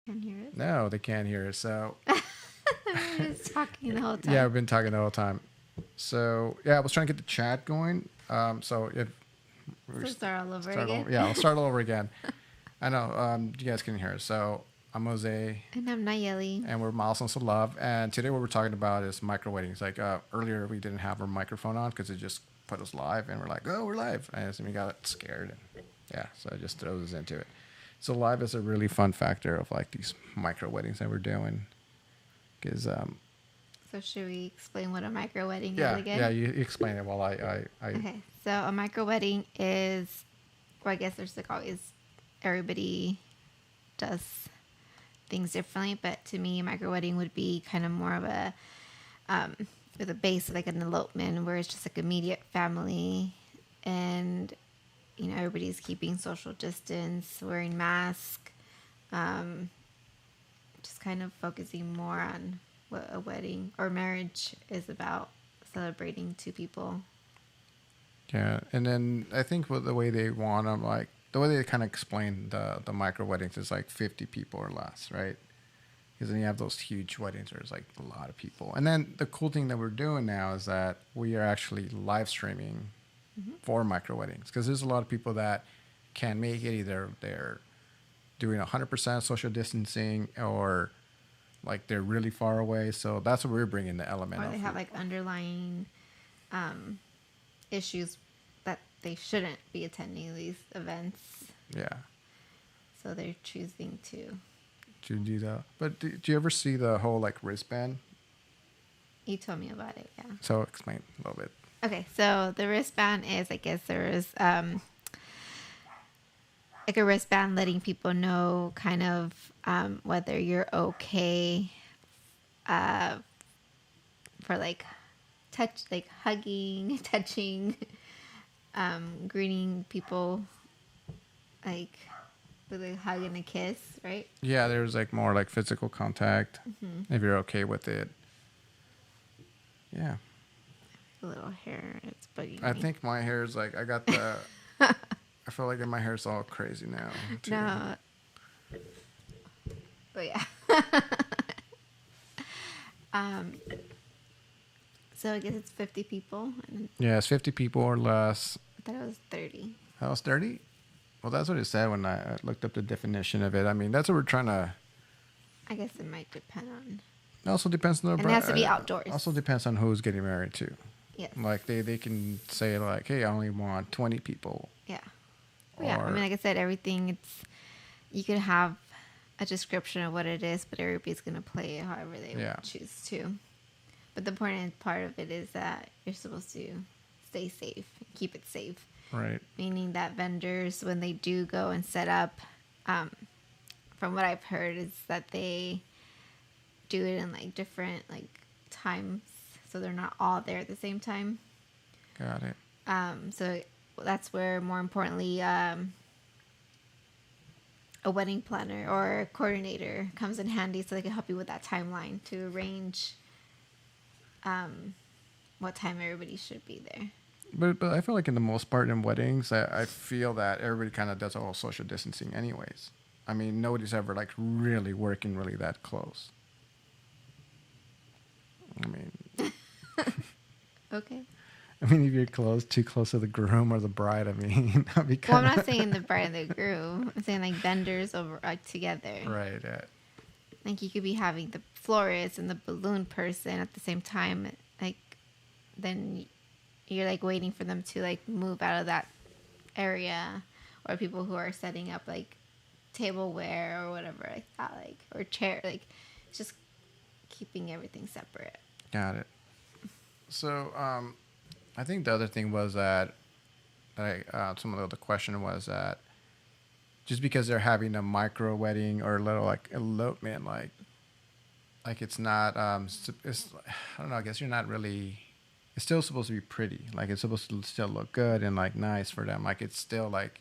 Can hear it. No, they can't hear us. So We're just talking the whole time. yeah, we've been talking the whole time. So yeah, I was trying to get the chat going. So if we So start all over start again. over, yeah, I'll start all over again. I know you guys can hear us. So I'm Jose, And I'm Nayeli. and we're Milestones of Love. And today what we're talking about is micro weddings. Like earlier, we didn't have our microphone on because it just put us live, and we're like, oh, we're live, and so we got scared, and yeah, so I just throws us into it. So live is a really fun factor of like these micro weddings that we're doing, because So should we explain what a micro wedding is yeah, again? yeah, you explain it while I Okay. So a micro wedding is, well, I guess there's like always, everybody does things differently, but to me, a micro wedding would be kind of more of a, with a base of like an elopement where it's just like immediate family and, you know, everybody's keeping social distance, wearing masks, just kind of focusing more on what a wedding or marriage is about, celebrating two people. yeah, and then I think with the way they want them, like the way they kind of explain the micro weddings is like 50 people or less, right? Because then you have those huge weddings where it's like a lot of people. And then the cool thing that we're doing now is that we are actually live streaming for micro weddings, because there's a lot of people that can't make it. Either they're doing 100% social distancing, or like they're really far away. So that's what we're bringing the element Or of. they have like underlying issues that they shouldn't be attending these events, Yeah, so they're choosing to do that. But do you ever see the whole like wristband? you told me about it, yeah. So explain a little bit. Okay, so the wristband is, I guess there is like a wristband letting people know kind of whether you're okay for like touch, like hugging, touching, greeting people like with a hug and a kiss, right? Yeah, there's like more like physical contact, if you're okay with it. Yeah. A little hair, it's bugging I me. think my hair is like, I got the, I feel like my hair's all crazy now. Too. No, but yeah. So I guess it's 50 people, and Yeah, it's 50 people or less. I thought it was 30. That was 30? Well, that's what it said when I looked up the definition of it. I mean, that's what we're trying to. I guess it might depend on. It also depends on the And it has to be outdoors. Also depends on who's getting married too. Yes. Like they can say like, hey, I only want 20 people. Yeah. Well, yeah. I mean, like I said, everything. You could have a description of what it is, but everybody's gonna play it however they Yeah. choose to. But the important part of it is that you're supposed to stay safe, keep it safe. Right. Meaning that vendors, when they do go and set up, from what I've heard, is that they do it in like different like times, so they're not all there at the same time. Got it. So that's where, more importantly, a wedding planner or a coordinator comes in handy, so they can help you with that timeline to arrange what time everybody should be there. But I feel like in the most part in weddings, I feel that everybody kind of does all social distancing anyways. I mean, nobody's ever like really working really that close. I mean, Okay. I mean, if you're too close to the groom or the bride, I mean, that'd be Well, kind I'm not saying the bride and the groom. I'm saying like vendors over together. right. Yeah. Like you could be having the florist and the balloon person at the same time. Like then you're like waiting for them to like move out of that area, or people who are setting up like tableware or whatever like that, like, or chair, like just keeping everything separate. Got it. So, I think the other thing was that, some of the question was that just because they're having a micro wedding or a little like elopement, like it's not, it's, I don't know, I guess you're not really, it's still supposed to be pretty. Like it's supposed to still look good and like nice for them. Like it's still like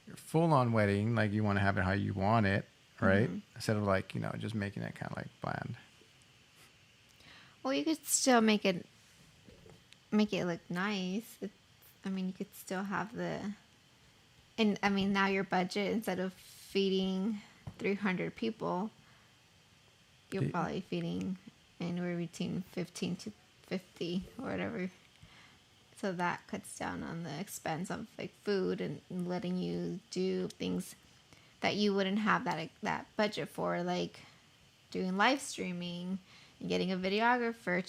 your full on wedding. Like you want to have it how you want it, right? Instead of like, just making it kind of like bland. Well, you could still make it look nice. I mean, you could still have and I mean, now your budget, instead of feeding 300 people, you're The- probably feeding anywhere between 15 to 50 or whatever. So that cuts down on the expense of like food and letting you do things that you wouldn't have that budget for, like doing live streaming and getting a videographer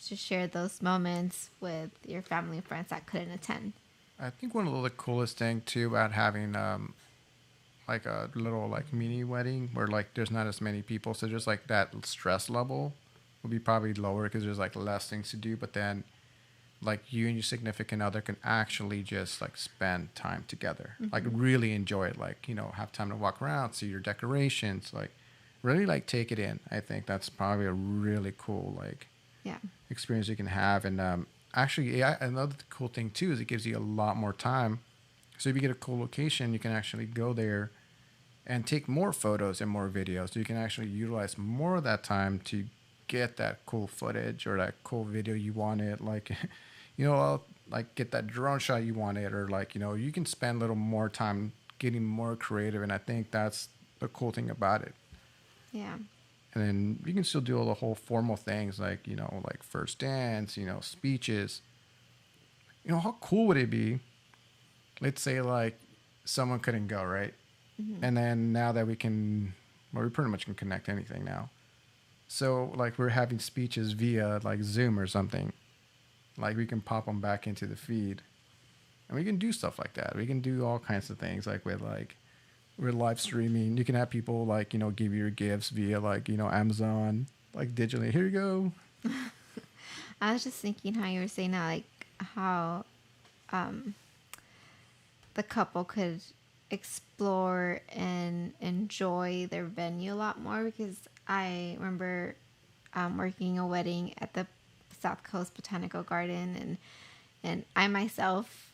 to share those moments with your family and friends that couldn't attend. I think one of the coolest thing too about having like a little like mini wedding where like there's not as many people, so just like that stress level will be probably lower because there's like less things to do. But then like you and your significant other can actually just like spend time together, like really enjoy it, like have time to walk around, see your decorations, like really like take it in. I think that's probably a really cool like Yeah. experience you can have. And actually, yeah, another cool thing too is it gives you a lot more time. So if you get a cool location, you can actually go there and take more photos and more videos. So you can actually utilize more of that time to get that cool footage or that cool video you wanted. Like, like get that drone shot you wanted, or like, you can spend a little more time getting more creative. And I think that's the cool thing about it. Yeah. And then you can still do all the whole formal things like, like first dance, speeches. How cool would it be? Let's say like someone couldn't go, right? And then now that we pretty much can connect anything now. So like we're having speeches via like Zoom or something. Like we can pop them back into the feed, and we can do stuff like that. We can do all kinds of things like we're live streaming. You can have people like, give you your gifts via like, Amazon, like digitally. Here you go. I was just thinking how you were saying that, like how the couple could explore and enjoy their venue a lot more, because I remember working a wedding at the South Coast Botanical Garden, and I myself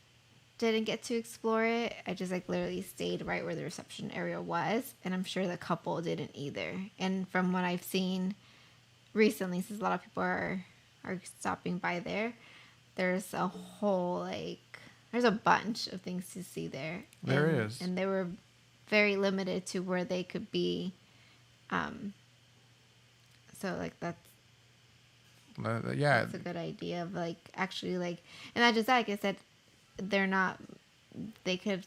didn't get to explore it. I just like literally stayed right where the reception area was, and I'm sure the couple didn't either. And from what I've seen recently, since a lot of people are stopping by there, there's a whole there's a bunch of things to see there. There is. And they were very limited to where they could be. So like that's Yeah. a good idea of like actually like, and not just that, like I said, they could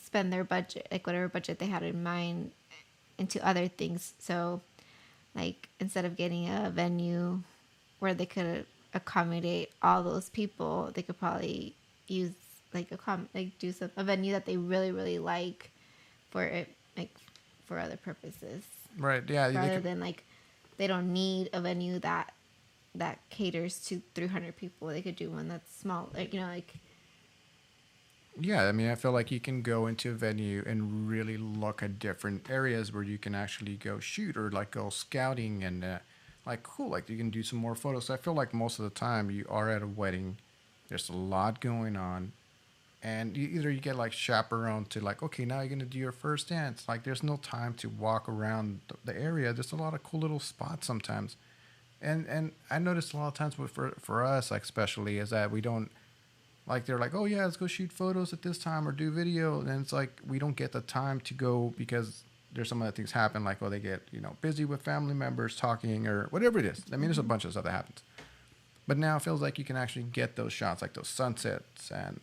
spend their budget, like whatever budget they had in mind, into other things. So like instead of getting a venue where they could accommodate all those people, they could probably use do a venue that they really really like for it, like for other purposes, Right. Yeah. rather than like they don't need a venue that caters to 300 people. They could do one that's small, like Yeah, I mean, I feel like you can go into a venue and really look at different areas where you can actually go shoot or like go scouting and like cool, like you can do some more photos. I feel like most of the time you are at a wedding, there's a lot going on, and either you get like chaperoned to like, okay, now you're gonna do your first dance. Like there's no time to walk around the area. There's a lot of cool little spots sometimes, and I noticed a lot of times for us, like especially, is that we don't. Like they're like, oh yeah, let's go shoot photos at this time or do video, and it's like we don't get the time to go because there's some other things happen, like they get busy with family members talking or whatever it is. I mean, there's a bunch of stuff that happens, but now it feels like you can actually get those shots, like those sunsets, and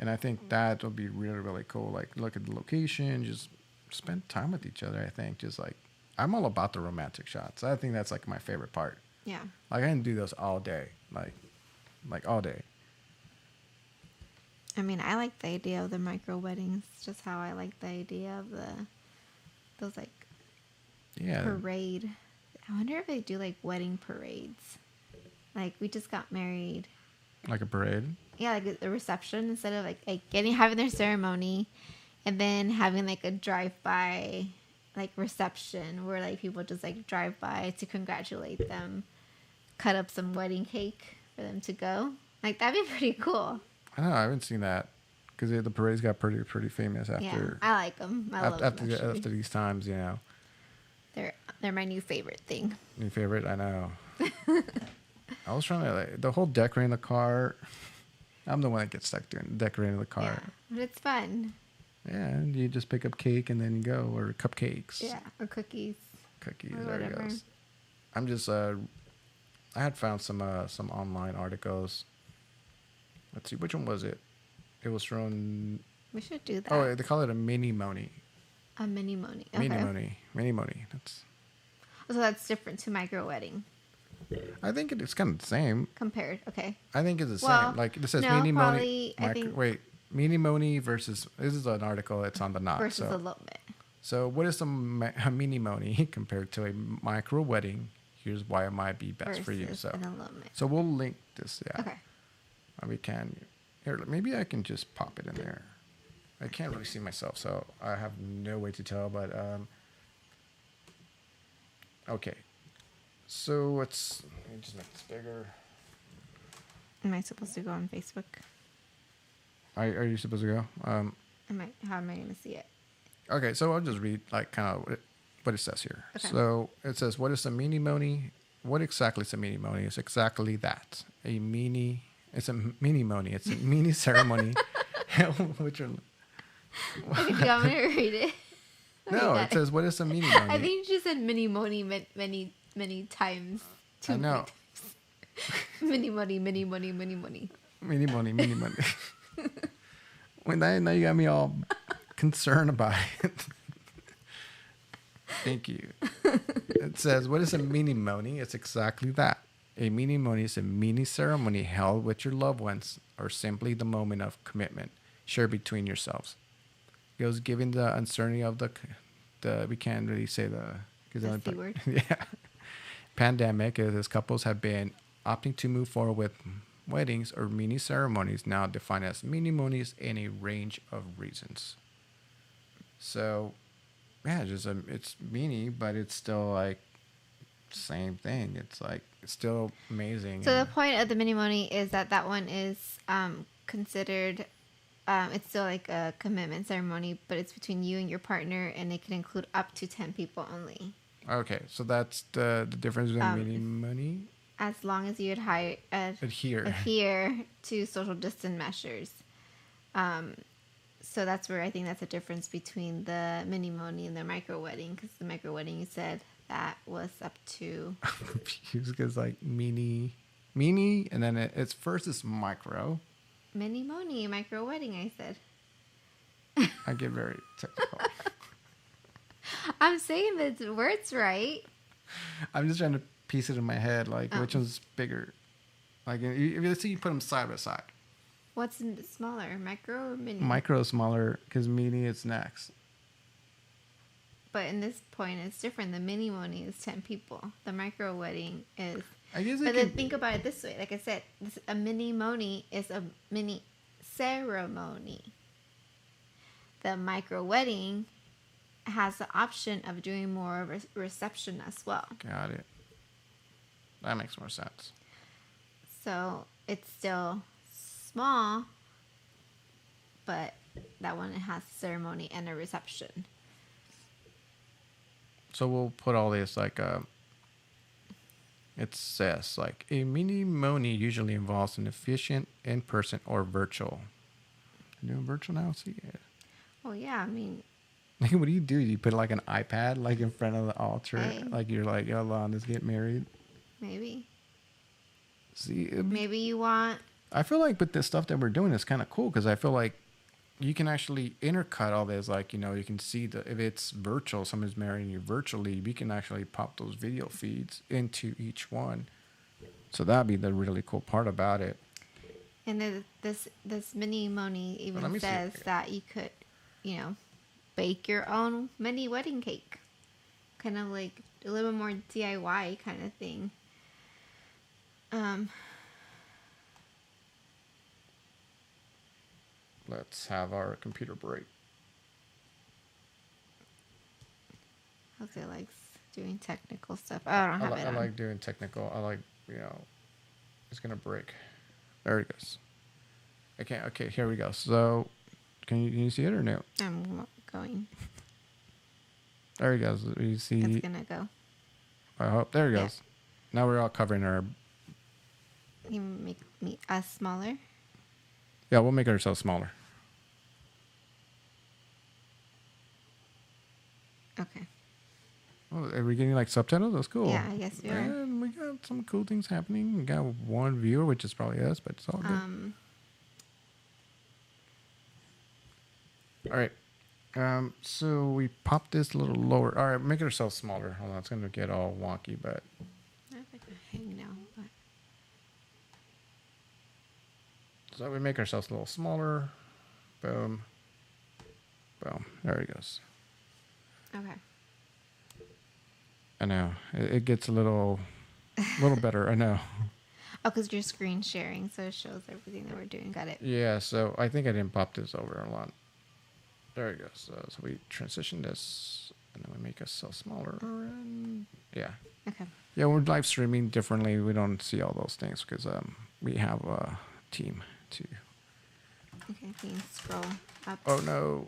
I think that would be really really cool. Like look at the location, just spend time with each other. I think just like I'm all about the romantic shots. I think that's like my favorite part. yeah. Like I can do those all day, like all day. I mean, I like the idea of the micro weddings, just how I like the idea of those like Yeah. parade. I wonder if they do like wedding parades. Like we just got married. Like a parade. Yeah, like a reception, instead of like having their ceremony and then having like a drive-by like reception where like people just like drive by to congratulate them, cut up some wedding cake for them to go. Like that'd be pretty cool. I don't know. I haven't seen that because the parades got pretty famous after. Yeah, I like them. I love them, after these times. They're my new favorite thing. New favorite. I know. I was trying to like the whole decorating the car. I'm the one that gets stuck doing decorating the car. Yeah, but it's fun. Yeah, and you just pick up cake and then you go, or cupcakes. Yeah, or cookies. Cookies. Or There it whatever. goes. I'm just I had found some online articles. Let's see, which one was it? It was from We should do oh, that. they call it a mini moni. A mini moni. Mini Okay. moni. Mini moni. That's. So that's different to micro wedding I think it's kind of the same. compared. Okay. I think it's the Well, same. Like it says no, mini moni. probably, I think- Wait, mini moni versus. This is an article. It's on the knot. Versus So, elopement. so what is a mini moni compared to a micro wedding? Here's why it might be best for you. Versus So, an elopement. so we'll link this. Yeah. Okay. We can. Here, maybe I can just pop it in there. I can't really see myself, so I have no way to tell. But okay. So let me just make this bigger. Am I supposed to go on Facebook? Are you supposed to go? How am I going to see it? Okay, so I'll just read like kind of what it says here. Okay. So it says, "What is a mini moni? What exactly is a mini moni? It's exactly that. It's a mini moni. It's a mini ceremony." Which are, Okay, do you want me to read it? no, Okay, it says, "What is a mini moni?" I think you just said mini moni many times. I know. Mini money, mini money, mini money. Mini money, mini money. When now you got me all concerned about it. Thank you. It says, "What is a mini moni?" It's exactly that. A mini moni is a mini ceremony held with your loved ones, or simply the moment of commitment shared between yourselves. It goes given the uncertainty of the we can't really say the The C word. yeah, pandemic. As couples have been opting to move forward with weddings or mini ceremonies, now defined as mini monies, in a range of reasons. So, yeah, it's mini, but it's still like same thing. It's like it's still amazing. So the point of the mini money is that one is considered. It's still like a commitment ceremony, but it's between you and your partner, and it can include up to 10 people only. Okay, so that's the difference between mini money. As long as you adhere to social distance measures. So that's where I think that's a difference between the mini money and the micro wedding, because the micro wedding, you said that was up to Because like mini, and then it's first is micro. mini money, micro wedding, I said. I get very technical. I'm saying the words right. I'm just trying to piece it in my head, like which Oh. one's bigger. Like if you see, you put them side by side. What's smaller, micro or mini? Micro is smaller because mini is next. But in this point, it's different. The mini money is 10 people. The micro wedding is. I guess But then think about it this way. Like I said, a mini money is a mini ceremony. The micro wedding has the option of doing more of a reception as well. Got it. That makes more sense. So it's still small, but that one has ceremony and a reception. So we'll put all this like it says like a mini moni usually involves an efficient in-person or virtual. You doing virtual now? See, yeah. Well, yeah, I mean, Like, what do? You put like an iPad like in front of the altar, Hey. like you're like, yo, let's get married. maybe. See, Maybe you want. I feel like with the stuff that we're doing is kind of cool because I feel like you can actually intercut all this. Like, you can see if it's virtual, someone's marrying you virtually, we can actually pop those video feeds into each one. So that'd be the really cool part about it. And then this mini moni Let even me see. says that you could, bake your own mini wedding cake. Kind of like a little bit more DIY kind of thing. Let's have our computer break. Jose likes doing technical stuff. Oh, I don't have it I on. like doing technical. I like, it's going to break. There it goes. Okay, here we go. So, can you see it or no? I'm going. There he goes. You see, It's gonna go. I hope. There he Yeah. goes. Now we're all covering our. You make us smaller. Yeah, we'll make ourselves smaller. Okay. Oh, are we getting like subtitles? That's cool. Yeah, I guess we are. And we got some cool things happening. We got one viewer, which is probably us, but it's all good. All right. So we pop this a little lower. All right, make it ourselves smaller. Hold on, it's gonna get all wonky, but I don't know if I can hang now, but so we make ourselves a little smaller. Boom. Boom. There it goes. okay. I know it gets a little better. I know. Oh, because you're screen sharing, so it shows everything that we're doing. Got it. Yeah. So I think I didn't pop this over a lot. There it goes. So we transition this, and then we make ourselves smaller. And yeah. Okay. Yeah, we're live streaming differently. We don't see all those things because we have a team too. Okay, you can scroll up. Oh no,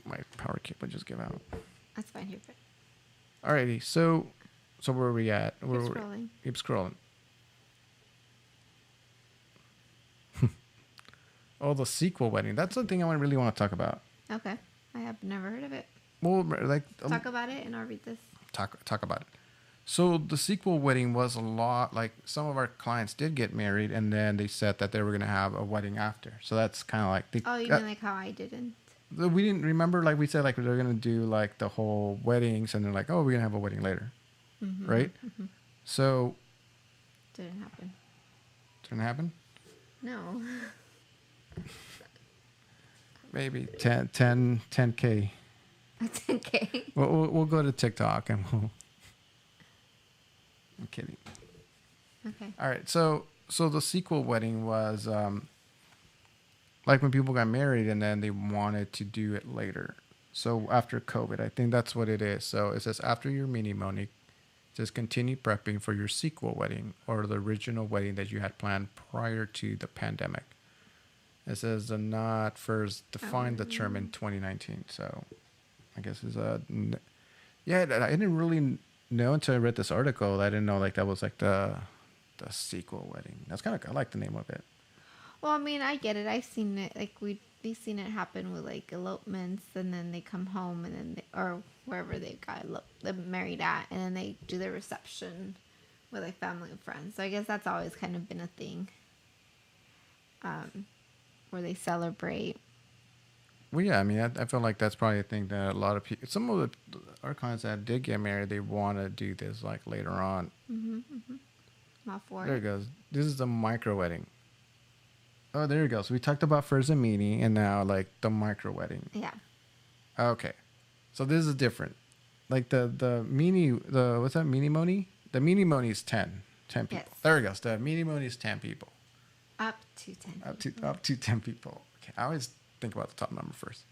my power cable just gave out. That's fine here. But Alrighty, so where are we at? keep scrolling. Keep scrolling. Oh, the sequel wedding. That's the thing I really want to talk about. Okay. I have never heard of it. Well, like Talk about it, and I'll read this. talk about it. So the sequel wedding was a lot like some of our clients did get married, and then they said that they were gonna have a wedding after. So that's kind of like Oh, you mean like how I didn't? we didn't remember, like we said, like they're gonna do like the whole weddings, and they're like, oh, we're gonna have a wedding later, right? So Didn't happen. didn't happen. No. Maybe 10K. 10K. We'll go to TikTok and we'll. I'm kidding. Okay. All right, so the sequel wedding was like when people got married and then they wanted to do it later. So after COVID, I think that's what it is. So it says after your mini money, it says continue prepping for your sequel wedding or the original wedding that you had planned prior to the pandemic. It says the not first defined the term in 2019. So I guess it's yeah. I didn't really know until I read this article. I didn't know like that was like the sequel wedding. That's kind of I like the name of it. Well, I mean, I get it. I've seen it. Like we've seen it happen with like elopements, and then they come home, and then or wherever they got married at, and then they do their reception with like family and friends. So I guess that's always kind of been a thing. Where they celebrate. Well, yeah, I mean, I feel like that's probably a thing that a lot of people, some of our clients that did get married, they want to do this like later on. All for There it. it goes. This is the micro wedding. Oh, there it goes. We talked about first a mini and now like the micro wedding. Yeah. Okay. So this is different. Like the mini, what's that, mini money? The mini money is 10 people. Yes. There it goes. The mini money is 10 people. Up to 10. Up to 10 people. Okay. I always think about the top number first.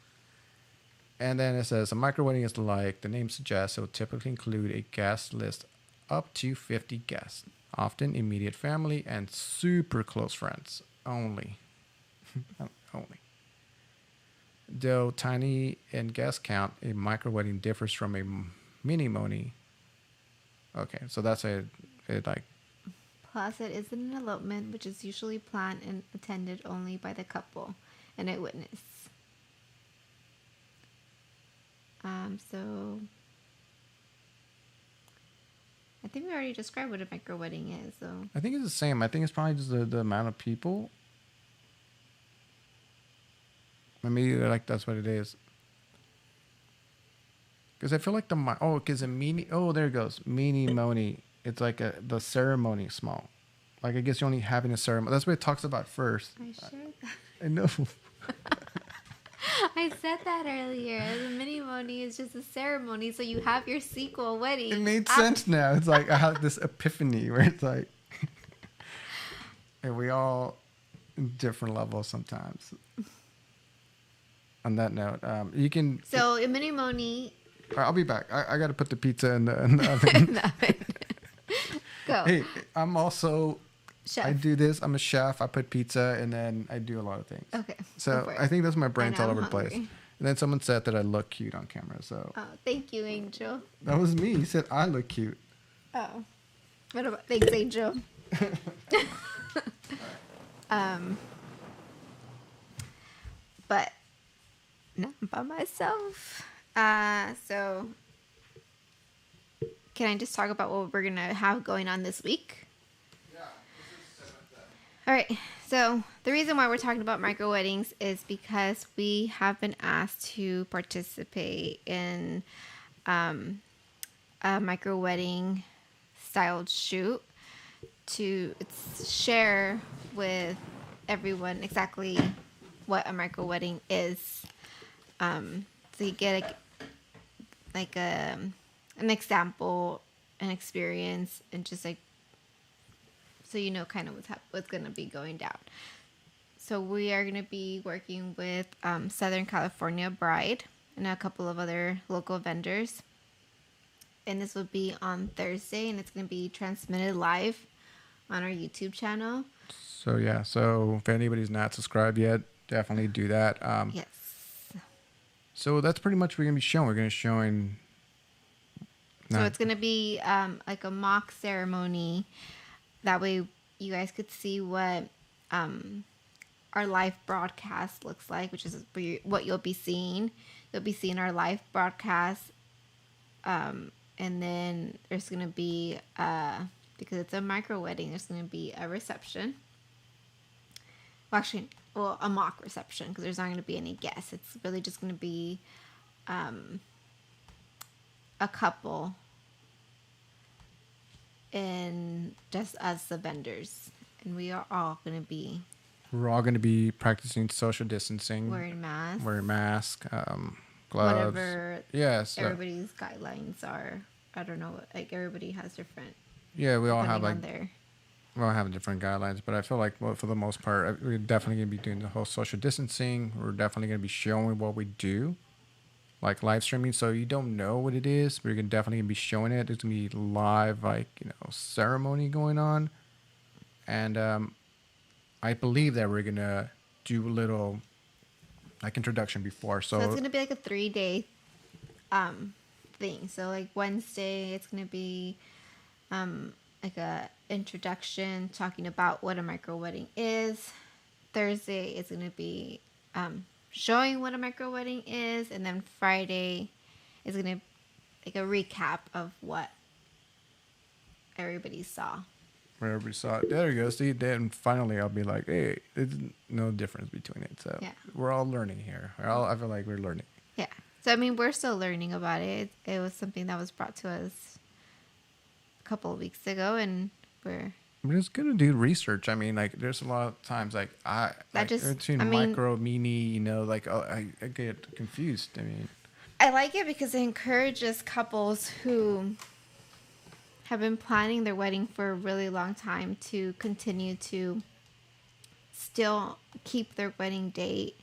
And then it says a micro wedding is like the name suggests, it will typically include a guest list up to 50 guests, often immediate family and super close friends only. Only. Though tiny in guest count, a micro wedding differs from a mini money. Okay, so that's it like. Plus, it is an elopement, which is usually planned and attended only by the couple and a witness. So I think we already described what a micro wedding is. So I think it's the same. I think it's probably just the amount of people. Maybe like that's what it is. Because I feel like because a mini. Oh, there it goes. Mini moni. It's like the ceremony small. Like I guess you're only having a ceremony. That's what it talks about first. I shared that. I know. I said that earlier. The mini moni is just a ceremony, so you have your sequel wedding. It made sense now. It's like I have this epiphany where it's like, and we all in different levels sometimes. On that note, you can. So a mini moni. I'll be back. I got to put the pizza in the oven. In the oven. Go. Hey, I'm also. Chef. I do this. I'm a chef. I put pizza, and then I do a lot of things. Okay. So I think that's my brain's all I'm over the place. hungry. And then someone said that I look cute on camera. So Oh, thank you, Angel. that was me. He said I look cute. Oh. What about thanks, Angel? But not by myself. So can I just talk about what we're gonna have going on this week? Yeah, this is 7th. All right. So the reason why we're talking about micro weddings is because we have been asked to participate in a micro wedding styled shoot to share with everyone exactly what a micro wedding is. So you get like an example, an experience, and just like so you know kind of what's going to be going down. So we are going to be working with Southern California Bride and a couple of other local vendors. And this will be on Thursday, and it's going to be transmitted live on our YouTube channel. So yeah, so if anybody's not subscribed yet, definitely do that. Yes. So that's pretty much what we're gonna be showing. We're gonna be showing. So it's going to be like a mock ceremony. That way you guys could see what our live broadcast looks like, which is what you'll be seeing. You'll be seeing our live broadcast. And then there's going to be, because it's a micro wedding, there's going to be a reception. Well, actually, a mock reception, because there's not going to be any guests. It's really just going to be a couple and just us, the vendors. And we are all going to be... We're all going to be practicing social distancing. Wearing masks. Gloves. Whatever yes, everybody's guidelines are. I don't know. Like, everybody has different... Yeah, we all have we all have different guidelines, but I feel like for the most part, we're definitely going to be doing the whole social distancing. We're definitely going to be showing what we do, like live streaming. So you don't know what it is, we're definitely going to be showing it. There's going to be live, like, ceremony going on. And I believe that we're going to do a little, like, introduction before. So it's going to be like a 3-day thing. So, like, Wednesday, it's going to be like a introduction talking about what a micro wedding is. Thursday is going to be showing what a micro wedding is, and then Friday is going to like a recap of what everybody saw. Where everybody saw it. There you go. See, then finally I'll be like, hey, there's no difference between it. So we're all learning here. I feel like we're learning. Yeah. So I mean, we're still learning about it. It was something that was brought to us a couple of weeks ago, and we're just gonna do research. I mean, like, there's a lot of times like micro, mini, like, I get confused. I mean, I like it because it encourages couples who have been planning their wedding for a really long time to continue to still keep their wedding date.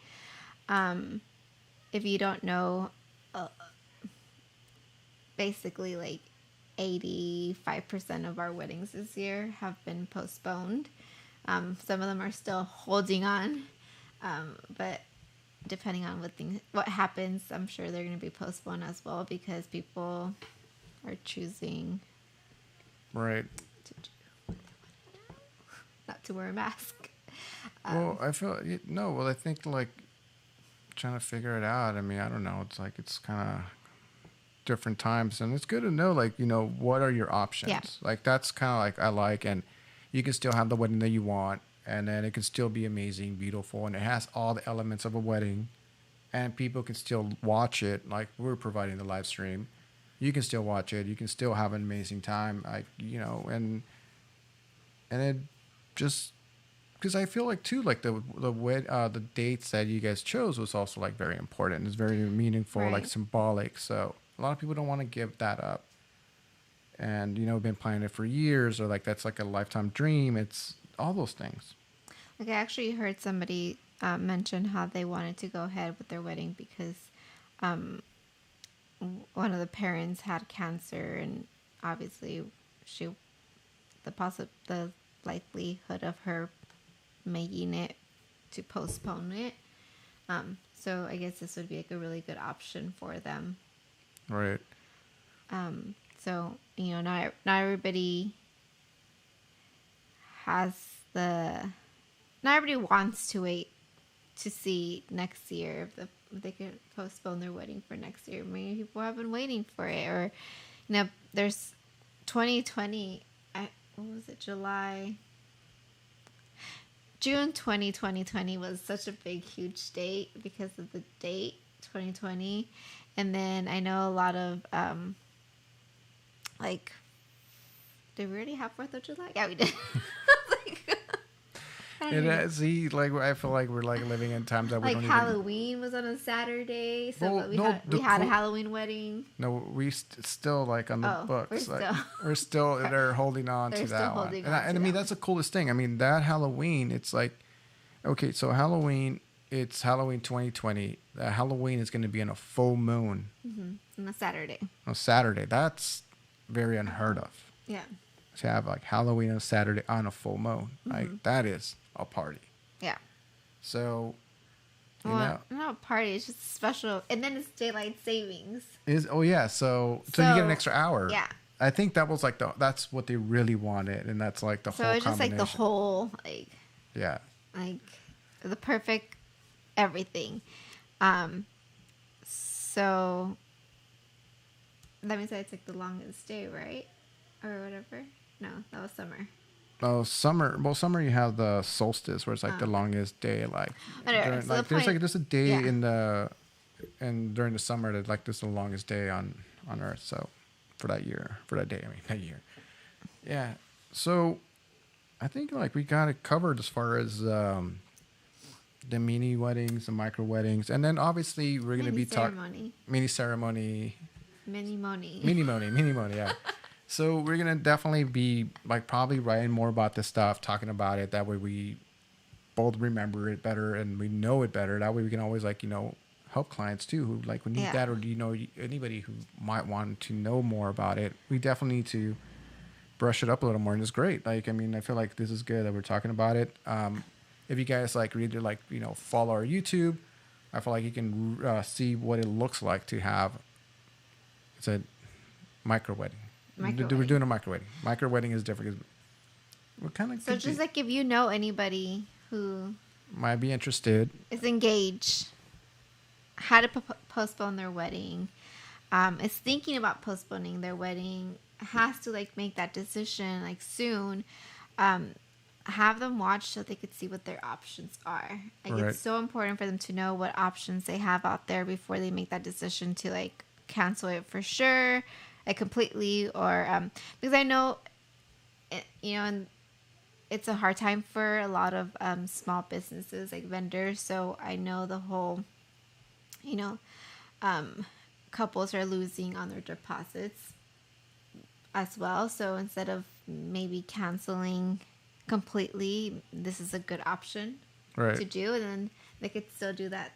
If you don't know, basically like 85% of our weddings this year have been postponed. Some of them are still holding on, but depending on what happens, I'm sure they're going to be postponed as well, because people are choosing right not to wear a mask. Well, I feel I think, like, trying to figure it out. I mean, I don't know. It's like it's kind of different times, and it's good to know, like, what are your options. Yeah. Like, that's kind of like I like, and you can still have the wedding that you want, and then it can still be amazing, beautiful, and it has all the elements of a wedding, and people can still watch it. Like, we're providing the live stream, you can still watch it, you can still have an amazing time, like, and it just, because I feel like too, like the dates that you guys chose was also, like, very important. It's very meaningful, right. Like, symbolic. So a lot of people don't want to give that up, and been planning it for years, or like that's like a lifetime dream. It's all those things. Like, I actually heard somebody mention how they wanted to go ahead with their wedding because one of the parents had cancer, and obviously the likelihood of her making it to postpone it. So I guess this would be like a really good option for them. Right. So, not everybody not everybody wants to wait to see next year if they could postpone their wedding for next year. Many people have been waiting for it, or there's 2020, what was it, June 2020 was such a big, huge date because of the date, 2020. And then I know a lot of, like, did we already have 4th of July? Yeah, we did. Like, See, like I feel like we're like living in times that we like don't Halloween was on a Saturday, so Well, we no, had a Halloween wedding. No, we still like on the Oh, books. we're Like still- we're still they're holding on They're to still that one. holding And on I to mean that that's the coolest thing. I mean that Halloween, it's like okay, so Halloween, it's Halloween 2020. Halloween is going to be on a full moon On a Saturday. on Saturday. That's very unheard of. Yeah. To have like Halloween on Saturday on a full moon, like that is a party. Yeah. So, you Well, not a party. It's just special. And then it's daylight savings. oh yeah, so you get an extra hour. Yeah. I think that was like that's what they really wanted, and that's like the So whole it's just like the combination. whole, like the perfect everything. So that means it's like the longest day, right? Or whatever. No, that was summer. Oh, summer. Well, summer you have the solstice, where it's like the longest day. Like, Whatever. So there's a day yeah. and during the summer that like this is the longest day on Earth. So for that day, that year. Yeah. So I think like we got it covered as far as the mini weddings, the micro weddings, and then obviously we're gonna be talking mini ceremony, mini money, yeah. So we're gonna definitely be like probably writing more about this stuff, talking about it. That way we both remember it better and we know it better. That way we can always like help clients too who like would need that, or anybody who might want to know more about it. We definitely need to brush it up a little more, and it's great. Like I mean, I feel like this is good that we're talking about it. If you guys like really like follow our YouTube, I feel like you can see what it looks like to have. It's a micro wedding. We're doing a micro wedding. Micro wedding is different. We're kind of so just like if you know anybody who might be interested, is engaged, had to postpone their wedding, is thinking about postponing their wedding, has to like make that decision like soon, have them watch so they could see what their options are. Like right. It's so important for them to know what options they have out there before they make that decision to like cancel it for sure, like completely, or because I know and it's a hard time for a lot of small businesses like vendors, so I know the whole couples are losing on their deposits as well. So instead of maybe canceling completely, this is a good option to do, and then they could still do that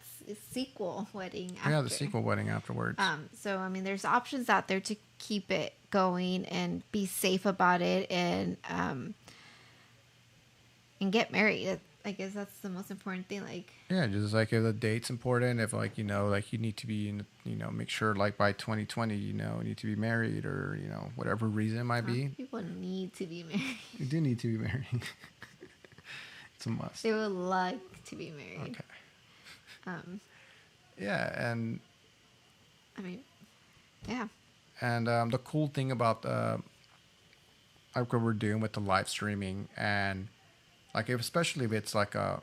sequel wedding after. Yeah, the sequel wedding afterwards. So I mean, there's options out there to keep it going and be safe about it, and get married. I guess that's the most important thing. Like, yeah, just like if the date's important, if like like you need to be in, make sure like by 2020 you need to be married, or whatever reason it might be. People need to be married. You do need to be married. It's a must. They would like to be married. Okay. Yeah, and I mean, yeah. And the cool thing about like what we're doing with the live streaming, and like especially if it's like a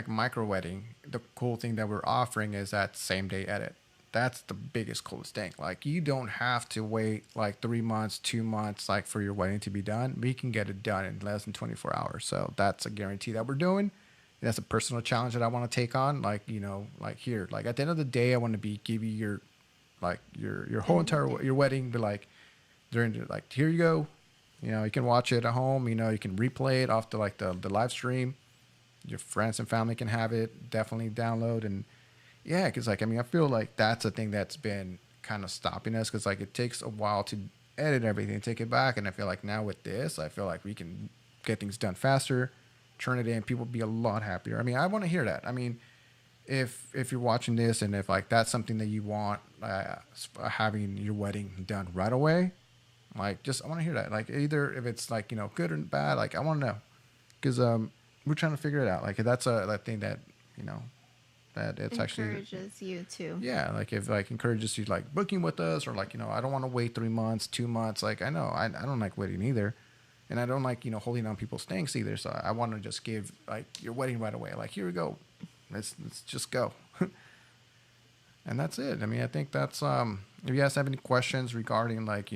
micro wedding, the cool thing that we're offering is that same day edit. That's the biggest coolest thing. Like you don't have to wait like 3 months, 2 months like for your wedding to be done. We can get it done in less than 24 hours. So that's a guarantee that we're doing. That's a personal challenge that I want to take on. Like like here, like at the end of the day, I want to give you your whole entire your wedding. Be like during like here you go. You can watch it at home. You can replay it off the live stream. Your friends and family can have it. Definitely download. And yeah, because I feel like that's a thing that's been kind of stopping us, because like it takes a while to edit everything, take it back. And I feel like now with this, I feel like we can get things done faster, turn it in. People will be a lot happier. I want to hear that. If you're watching this and if like that's something that you want, having your wedding done right away, like just I want to hear that. Like either if it's like good or bad, like I want to know, because we're trying to figure it out. Like if that's that thing that that it's actually encourages you to. yeah, like if like encourages you like booking with us or like I don't want to wait 3 months, 2 months. Like I know I don't like waiting either, and I don't like holding on people's things either. So I want to just give like your wedding right away. Like here we go, let's just go, and that's it. I mean I think that's if you guys have any questions regarding like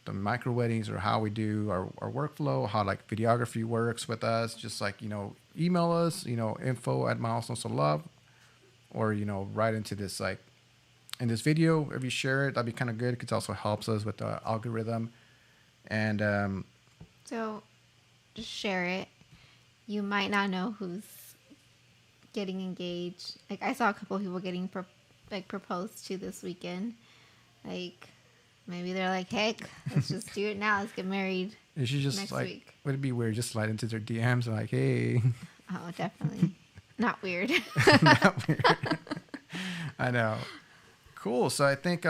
the micro weddings or how we do our workflow, how like videography works with us, just like email us info@milestones of love, or right into this like in this video. If you share it, that'd be kind of good because it also helps us with the algorithm. And So just share it. You might not know who's getting engaged. Like I saw a couple of people getting proposed to this weekend. Like maybe they're like, heck, let's just do it now. Let's get married you should just next like week. would it be weird just slide into their DMs and like, hey. Oh, definitely. Not weird. Not weird. I know. Cool. So I think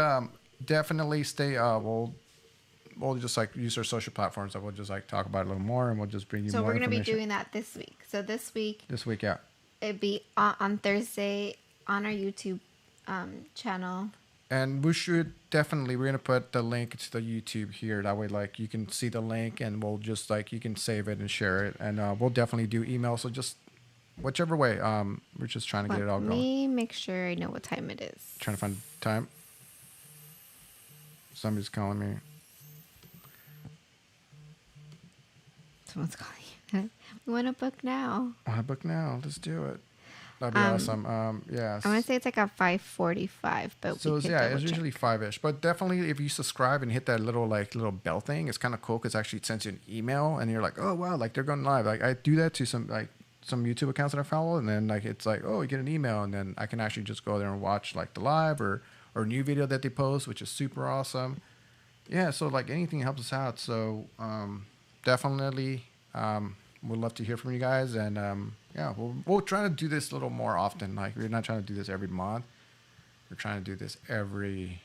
definitely stay. We'll just like use our social platforms. That we'll just like talk about it a little more, and we'll just bring you So more we're gonna be information. doing that this week. So this week, Yeah. it'd be on Thursday on our YouTube channel. And we should definitely, we're going to put the link to the YouTube here. That way, like, you can see the link and we'll just, like, you can save it and share it. And we'll definitely do email. So just whichever way, we're just trying to get it all Let going. me make sure I know what time it is. Trying to find time. Somebody's calling me. Someone's calling you. We want to book now. I book now. Let's do it. That'd be awesome. Yeah. I want to say it's like a 5:45, but So we could yeah, double it's check. usually 5-ish. But definitely, if you subscribe and hit that little bell thing, it's kind of cool because actually it sends you an email, and you're like, oh wow, like they're going live. Like I do that to some YouTube accounts that I follow, and then like it's like, oh, you get an email, and then I can actually just go there and watch like the live or new video that they post, which is super awesome. Yeah, so like anything helps us out. So definitely, we'd love to hear from you guys, and yeah, we'll try to do this a little more often. Like we're not trying to do this every month. We're trying to do this every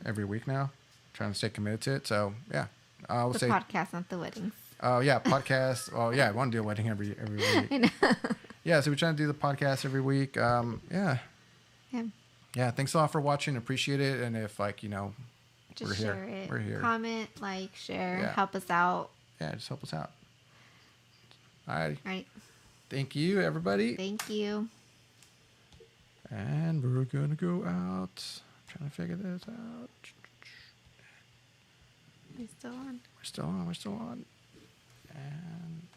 week now. Trying to stay committed to it. So yeah, I would The say podcast, not the weddings. yeah, podcast. Oh yeah, I want to do a wedding every week. I know. Yeah, so we're trying to do the podcast every week. Yeah. Yeah. Thanks a lot for watching. Appreciate it. And if like Just we're share here. it. We're here. Comment, like, share, Yeah. help us out. Yeah, just help us out. All right. All right. Thank you, everybody. Thank you. And we're gonna go out. Trying to figure this out. We're still on. We're still on. And